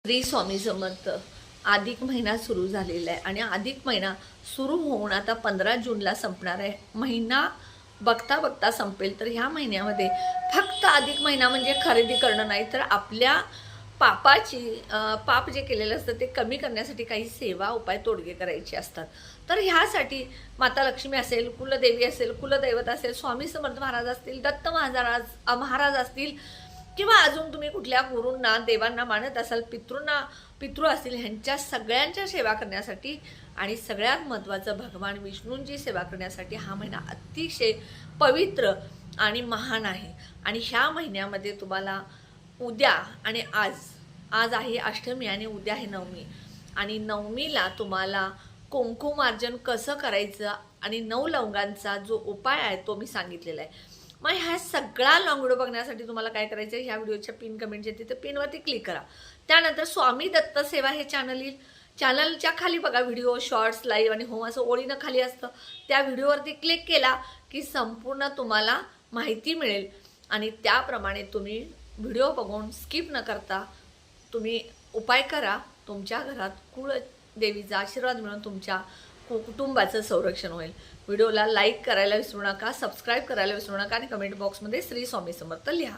श्री स्वामी समर्थ. अधिक महिना सुरू झालेला आहे आणि अधिक महिना सुरू होऊन आता 15 जूनला संपणार आहे. महिना बघता बघता संपेल. तर ह्या महिन्यामध्ये फक्त अधिक महिना म्हणजे खरेदी करणं नाही, तर आपल्या पाप जे केलेलं असतं ते कमी करण्यासाठी काही सेवा उपाय तोडगे करायचे असतात. तर ह्यासाठी माता लक्ष्मी असेल, कुलदेवी असेल, कुलदैवत असेल, स्वामी समर्थ महाराज असतील, दत्त महाराज असतील, किंवा अजून तुम्ही कुठल्या गुरूंना देवांना मानत असाल, पितृ असतील, ह्यांच्या सगळ्यांच्या सेवा करण्यासाठी आणि सगळ्यात महत्त्वाचं भगवान विष्णूंची सेवा करण्यासाठी हा महिना अतिशय पवित्र आणि महान आहे. आणि ह्या महिन्यामध्ये तुम्हाला उद्या आणि आज आहे अष्टमी आणि उद्या आहे नवमी. आणि नवमीला तुम्हाला कुंकुमार्जन कसं करायचं आणि 9 लवंगांचा जो उपाय आहे तो मी सांगितलेला आहे. मग ह्या सगळा लॉंग व्हिडिओ बघण्यासाठी तुम्हाला काय करायचं आहे, ह्या व्हिडिओच्या पिन कमेंटच्या तिथे पिनवरती क्लिक करा. त्यानंतर स्वामी दत्त सेवा हे चॅनल येईल. चॅनलच्या खाली बघा व्हिडिओ, शॉर्ट्स, लाईव्ह आणि होम असं ओळीनं खाली असतं. त्या व्हिडिओवरती क्लिक केला की संपूर्ण तुम्हाला माहिती मिळेल आणि त्याप्रमाणे तुम्ही व्हिडिओ बघून स्किप न करता तुम्ही उपाय करा. तुमच्या घरात कुलदेवीचा आशीर्वाद मिळून तुमच्या कुटुंबाचं संरक्षण होईल. व्हिडिओला लाईक करायला विसरू नका, सबस्क्राईब करायला विसरू नका आणि कमेंट बॉक्समध्ये श्री स्वामी समर्थ लिहा.